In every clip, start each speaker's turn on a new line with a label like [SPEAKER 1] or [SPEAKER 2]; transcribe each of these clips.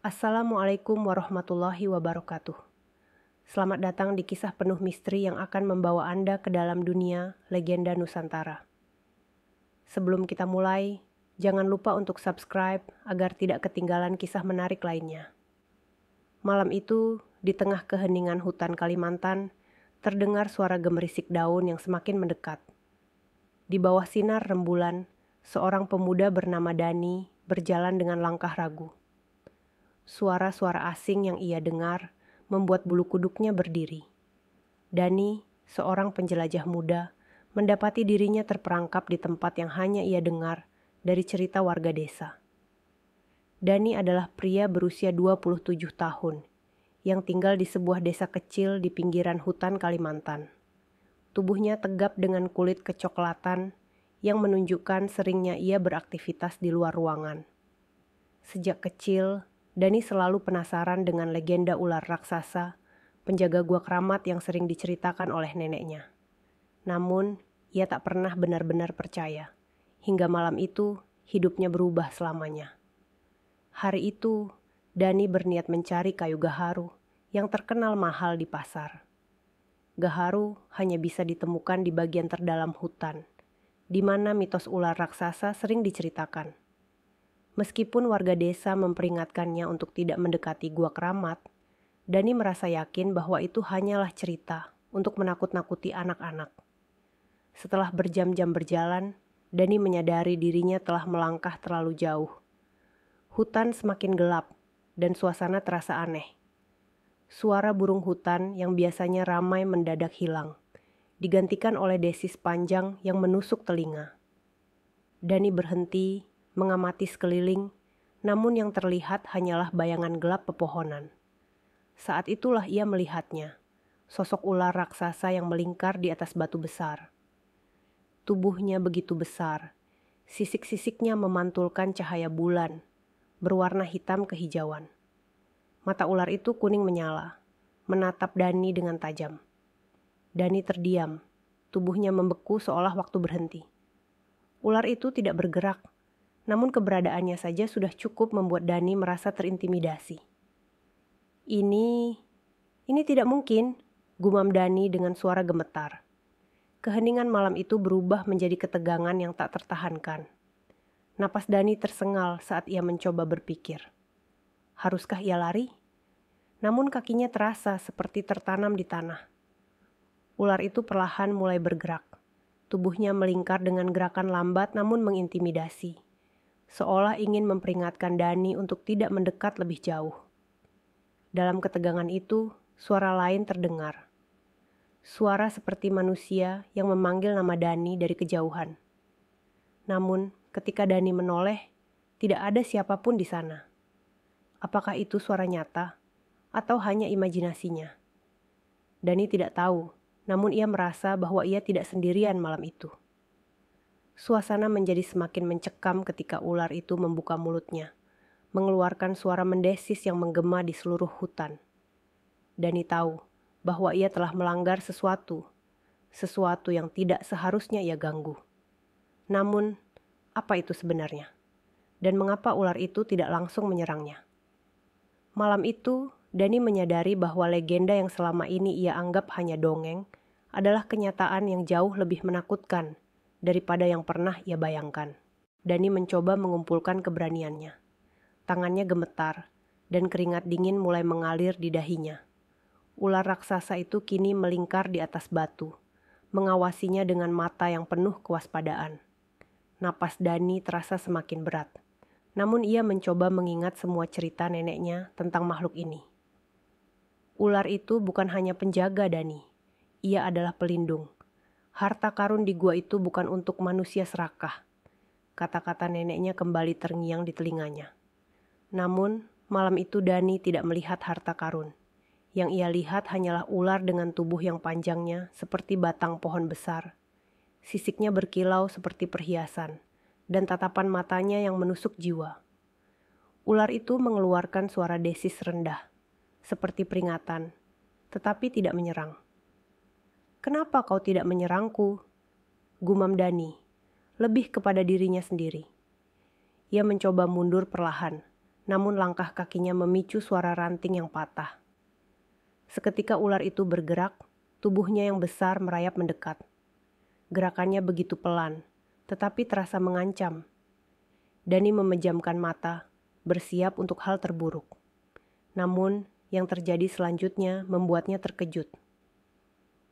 [SPEAKER 1] Assalamualaikum warahmatullahi wabarakatuh. Selamat datang di kisah penuh misteri yang akan membawa Anda ke dalam dunia legenda Nusantara. Sebelum kita mulai, jangan lupa untuk subscribe agar tidak ketinggalan kisah menarik lainnya. Malam itu, di tengah keheningan hutan Kalimantan, terdengar suara gemerisik daun yang semakin mendekat. Di bawah sinar rembulan, seorang pemuda bernama Dani berjalan dengan langkah ragu. Suara-suara asing yang ia dengar membuat bulu kuduknya berdiri. Dani, seorang penjelajah muda, mendapati dirinya terperangkap di tempat yang hanya ia dengar dari cerita warga desa. Dani adalah pria berusia 27 tahun yang tinggal di sebuah desa kecil di pinggiran hutan Kalimantan. Tubuhnya tegap dengan kulit kecoklatan yang menunjukkan seringnya ia beraktivitas di luar ruangan. Sejak kecil, Dani selalu penasaran dengan legenda ular raksasa, penjaga gua keramat yang sering diceritakan oleh neneknya. Namun, ia tak pernah benar-benar percaya. Hingga malam itu, hidupnya berubah selamanya. Hari itu, Dani berniat mencari kayu gaharu yang terkenal mahal di pasar. Gaharu hanya bisa ditemukan di bagian terdalam hutan, di mana mitos ular raksasa sering diceritakan. Meskipun warga desa memperingatkannya untuk tidak mendekati gua keramat, Dani merasa yakin bahwa itu hanyalah cerita untuk menakut-nakuti anak-anak. Setelah berjam-jam berjalan, Dani menyadari dirinya telah melangkah terlalu jauh. Hutan semakin gelap dan suasana terasa aneh. Suara burung hutan yang biasanya ramai mendadak hilang, digantikan oleh desis panjang yang menusuk telinga. Dani berhenti, mengamati sekeliling, namun yang terlihat hanyalah bayangan gelap pepohonan. Saat itulah ia melihatnya, sosok ular raksasa yang melingkar di atas batu besar. Tubuhnya begitu besar, sisik-sisiknya memantulkan cahaya bulan, berwarna hitam kehijauan. Mata ular itu kuning menyala, menatap Dani dengan tajam. Dani terdiam, tubuhnya membeku seolah waktu berhenti. Ular itu tidak bergerak, namun keberadaannya saja sudah cukup membuat Dani merasa terintimidasi. Ini tidak mungkin, gumam Dani dengan suara gemetar. Keheningan malam itu berubah menjadi ketegangan yang tak tertahankan. Napas Dani tersengal saat ia mencoba berpikir. Haruskah ia lari? Namun kakinya terasa seperti tertanam di tanah. Ular itu perlahan mulai bergerak. Tubuhnya melingkar dengan gerakan lambat namun mengintimidasi, seolah ingin memperingatkan Dani untuk tidak mendekat lebih jauh. Dalam ketegangan itu, suara lain terdengar. Suara seperti manusia yang memanggil nama Dani dari kejauhan. Namun, ketika Dani menoleh, tidak ada siapapun di sana. Apakah itu suara nyata atau hanya imajinasinya? Dani tidak tahu, namun ia merasa bahwa ia tidak sendirian malam itu. Suasana menjadi semakin mencekam ketika ular itu membuka mulutnya, mengeluarkan suara mendesis yang menggema di seluruh hutan. Dani tahu bahwa ia telah melanggar sesuatu yang tidak seharusnya ia ganggu. Namun, apa itu sebenarnya? Dan mengapa ular itu tidak langsung menyerangnya? Malam itu, Dani menyadari bahwa legenda yang selama ini ia anggap hanya dongeng adalah kenyataan yang jauh lebih menakutkan daripada yang pernah ia bayangkan. Dani mencoba mengumpulkan keberaniannya. Tangannya gemetar, dan keringat dingin mulai mengalir di dahinya. Ular raksasa itu kini melingkar di atas batu, mengawasinya dengan mata yang penuh kewaspadaan. Napas Dani terasa semakin berat, namun ia mencoba mengingat semua cerita neneknya tentang makhluk ini. Ular itu bukan hanya penjaga Dani, ia adalah pelindung. Harta karun di gua itu bukan untuk manusia serakah. Kata-kata neneknya kembali terngiang di telinganya. Namun, malam itu Dani tidak melihat harta karun. Yang ia lihat hanyalah ular dengan tubuh yang panjangnya seperti batang pohon besar. Sisiknya berkilau seperti perhiasan, dan tatapan matanya yang menusuk jiwa. Ular itu mengeluarkan suara desis rendah, seperti peringatan, tetapi tidak menyerang. Kenapa kau tidak menyerangku? Gumam Dani, lebih kepada dirinya sendiri. Ia mencoba mundur perlahan, namun langkah kakinya memicu suara ranting yang patah. Seketika ular itu bergerak, tubuhnya yang besar merayap mendekat. Gerakannya begitu pelan, tetapi terasa mengancam. Dani memejamkan mata, bersiap untuk hal terburuk. Namun, yang terjadi selanjutnya membuatnya terkejut.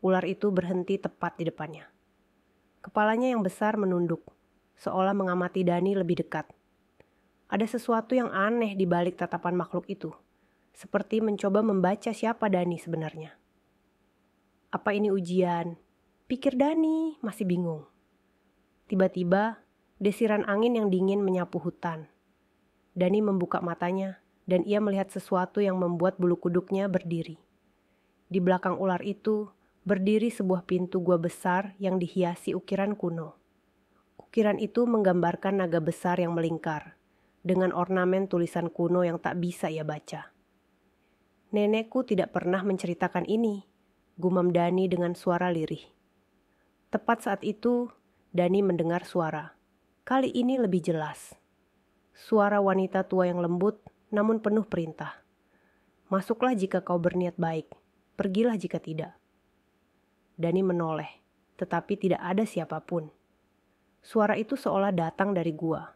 [SPEAKER 1] Ular itu berhenti tepat di depannya. Kepalanya yang besar menunduk, seolah mengamati Dani lebih dekat. Ada sesuatu yang aneh di balik tatapan makhluk itu, seperti mencoba membaca siapa Dani sebenarnya. Apa ini ujian? Pikir Dani, masih bingung. Tiba-tiba, desiran angin yang dingin menyapu hutan. Dani membuka matanya, dan ia melihat sesuatu yang membuat bulu kuduknya berdiri. Di belakang ular itu, berdiri sebuah pintu gua besar yang dihiasi ukiran kuno. Ukiran itu menggambarkan naga besar yang melingkar, dengan ornamen tulisan kuno yang tak bisa ia baca. Nenekku tidak pernah menceritakan ini, gumam Dani dengan suara lirih. Tepat saat itu, Dani mendengar suara. Kali ini lebih jelas. Suara wanita tua yang lembut, namun penuh perintah. Masuklah jika kau berniat baik, pergilah jika tidak. Dani menoleh, tetapi tidak ada siapapun. Suara itu seolah datang dari gua.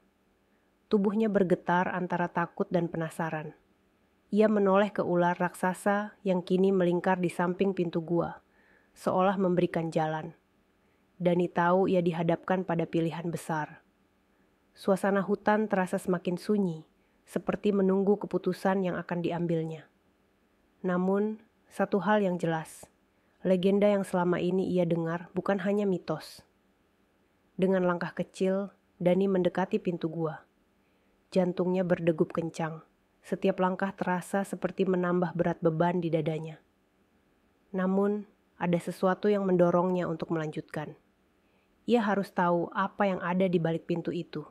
[SPEAKER 1] Tubuhnya bergetar antara takut dan penasaran. Ia menoleh ke ular raksasa yang kini melingkar di samping pintu gua, seolah memberikan jalan. Dani tahu ia dihadapkan pada pilihan besar. Suasana hutan terasa semakin sunyi, seperti menunggu keputusan yang akan diambilnya. Namun, satu hal yang jelas, legenda yang selama ini ia dengar bukan hanya mitos. Dengan langkah kecil, Dani mendekati pintu gua. Jantungnya berdegup kencang. Setiap langkah terasa seperti menambah berat beban di dadanya. Namun, ada sesuatu yang mendorongnya untuk melanjutkan. Ia harus tahu apa yang ada di balik pintu itu.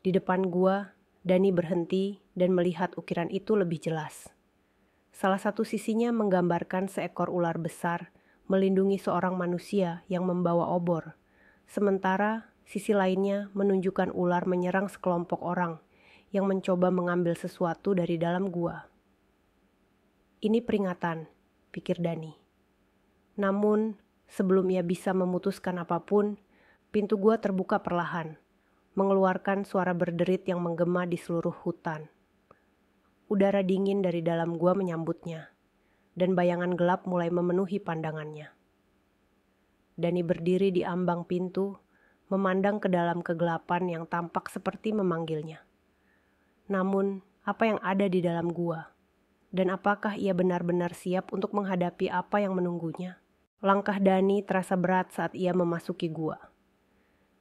[SPEAKER 1] Di depan gua, Dani berhenti dan melihat ukiran itu lebih jelas. Salah satu sisinya menggambarkan seekor ular besar melindungi seorang manusia yang membawa obor. Sementara sisi lainnya menunjukkan ular menyerang sekelompok orang yang mencoba mengambil sesuatu dari dalam gua. Ini peringatan, pikir Dani. Namun, sebelum ia bisa memutuskan apapun, pintu gua terbuka perlahan, mengeluarkan suara berderit yang menggema di seluruh hutan. Udara dingin dari dalam gua menyambutnya, dan bayangan gelap mulai memenuhi pandangannya. Dani berdiri di ambang pintu, memandang ke dalam kegelapan yang tampak seperti memanggilnya. Namun, apa yang ada di dalam gua? Dan apakah ia benar-benar siap untuk menghadapi apa yang menunggunya? Langkah Dani terasa berat saat ia memasuki gua.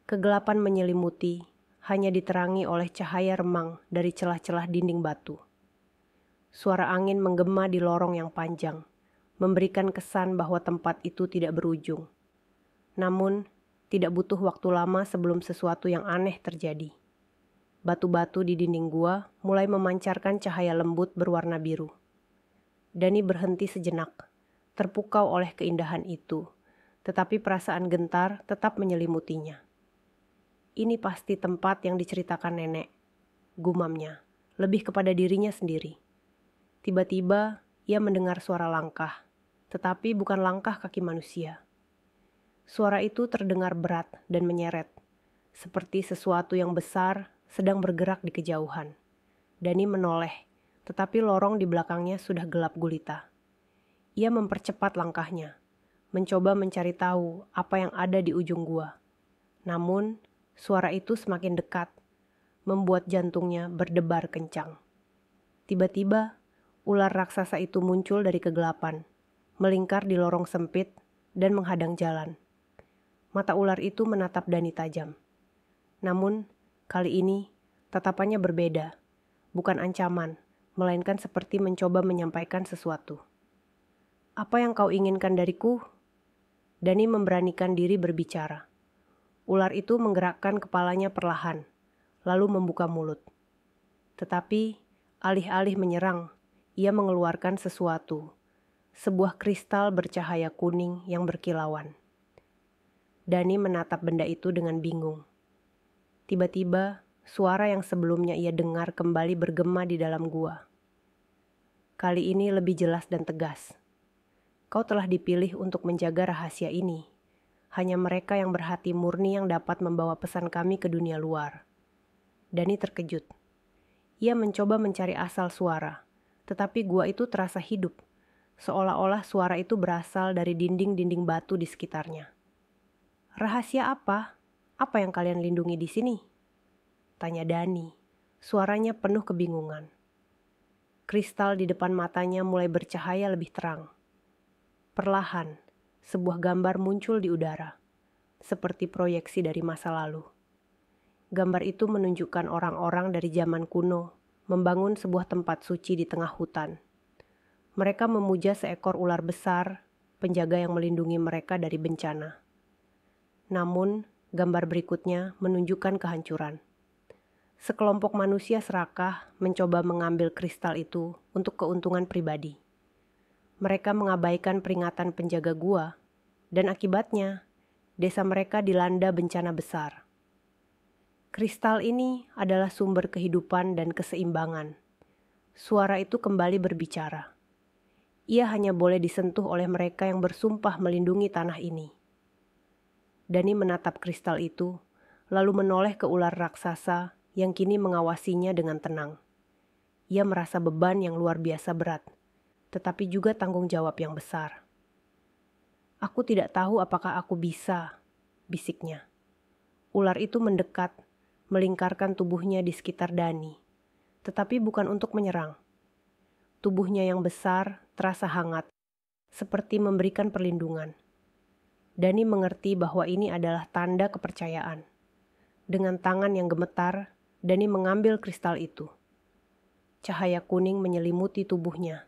[SPEAKER 1] Kegelapan menyelimuti, hanya diterangi oleh cahaya remang dari celah-celah dinding batu. Suara angin menggema di lorong yang panjang, memberikan kesan bahwa tempat itu tidak berujung. Namun, tidak butuh waktu lama sebelum sesuatu yang aneh terjadi. Batu-batu di dinding gua mulai memancarkan cahaya lembut berwarna biru. Dani berhenti sejenak, terpukau oleh keindahan itu, tetapi perasaan gentar tetap menyelimutinya. Ini pasti tempat yang diceritakan nenek, gumamnya, lebih kepada dirinya sendiri. Tiba-tiba, ia mendengar suara langkah, tetapi bukan langkah kaki manusia. Suara itu terdengar berat dan menyeret, seperti sesuatu yang besar sedang bergerak di kejauhan. Dani menoleh, tetapi lorong di belakangnya sudah gelap gulita. Ia mempercepat langkahnya, mencoba mencari tahu apa yang ada di ujung gua. Namun, suara itu semakin dekat, membuat jantungnya berdebar kencang. Tiba-tiba, ular raksasa itu muncul dari kegelapan, melingkar di lorong sempit dan menghadang jalan. Mata ular itu menatap Dani tajam. Namun, kali ini tatapannya berbeda, bukan ancaman, melainkan seperti mencoba menyampaikan sesuatu. Apa yang kau inginkan dariku? Dani memberanikan diri berbicara. Ular itu menggerakkan kepalanya perlahan, lalu membuka mulut. Tetapi, alih-alih menyerang, ia mengeluarkan sesuatu, sebuah kristal bercahaya kuning yang berkilauan. Dani menatap benda itu dengan bingung. Tiba-tiba, suara yang sebelumnya ia dengar kembali bergema di dalam gua. Kali ini lebih jelas dan tegas. Kau telah dipilih untuk menjaga rahasia ini. Hanya mereka yang berhati murni yang dapat membawa pesan kami ke dunia luar. Dani terkejut. Ia mencoba mencari asal suara, tetapi gua itu terasa hidup, seolah-olah suara itu berasal dari dinding-dinding batu di sekitarnya. Rahasia apa? Apa yang kalian lindungi di sini? Tanya Dani, suaranya penuh kebingungan. Kristal di depan matanya mulai bercahaya lebih terang. Perlahan, sebuah gambar muncul di udara, seperti proyeksi dari masa lalu. Gambar itu menunjukkan orang-orang dari zaman kuno membangun sebuah tempat suci di tengah hutan. Mereka memuja seekor ular besar, penjaga yang melindungi mereka dari bencana. Namun, gambar berikutnya menunjukkan kehancuran. Sekelompok manusia serakah mencoba mengambil kristal itu untuk keuntungan pribadi. Mereka mengabaikan peringatan penjaga gua, dan akibatnya, desa mereka dilanda bencana besar. Kristal ini adalah sumber kehidupan dan keseimbangan. Suara itu kembali berbicara. Ia hanya boleh disentuh oleh mereka yang bersumpah melindungi tanah ini. Dani menatap kristal itu, lalu menoleh ke ular raksasa yang kini mengawasinya dengan tenang. Ia merasa beban yang luar biasa berat, tetapi juga tanggung jawab yang besar. Aku tidak tahu apakah aku bisa, bisiknya. Ular itu mendekat, melingkarkan tubuhnya di sekitar Dani, tetapi bukan untuk menyerang. Tubuhnya yang besar terasa hangat, seperti memberikan perlindungan. Dani mengerti bahwa ini adalah tanda kepercayaan. Dengan tangan yang gemetar, Dani mengambil kristal itu. Cahaya kuning menyelimuti tubuhnya,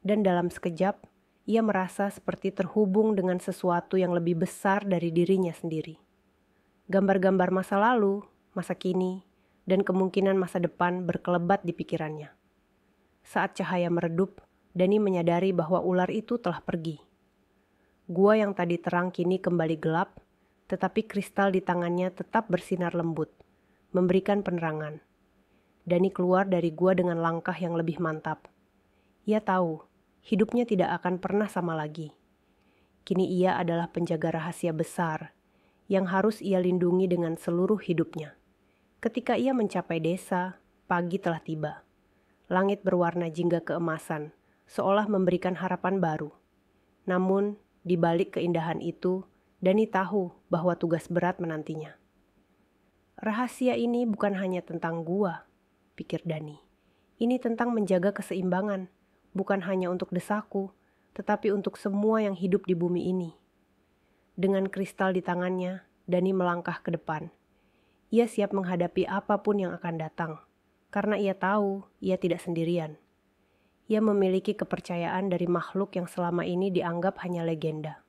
[SPEAKER 1] dan dalam sekejap, ia merasa seperti terhubung dengan sesuatu yang lebih besar dari dirinya sendiri. Gambar-gambar masa lalu, masa kini, dan kemungkinan masa depan berkelebat di pikirannya. Saat cahaya meredup, Dani menyadari bahwa ular itu telah pergi. Gua yang tadi terang kini kembali gelap, tetapi kristal di tangannya tetap bersinar lembut, memberikan penerangan. Dani keluar dari gua dengan langkah yang lebih mantap. Ia tahu, hidupnya tidak akan pernah sama lagi. Kini ia adalah penjaga rahasia besar, yang harus ia lindungi dengan seluruh hidupnya. Ketika ia mencapai desa, pagi telah tiba. Langit berwarna jingga keemasan, seolah memberikan harapan baru. Namun, di balik keindahan itu, Dani tahu bahwa tugas berat menantinya. Rahasia ini bukan hanya tentang gua, pikir Dani. Ini tentang menjaga keseimbangan, bukan hanya untuk desaku, tetapi untuk semua yang hidup di bumi ini. Dengan kristal di tangannya, Dani melangkah ke depan. Ia siap menghadapi apapun yang akan datang, karena ia tahu ia tidak sendirian. Ia memiliki kepercayaan dari makhluk yang selama ini dianggap hanya legenda.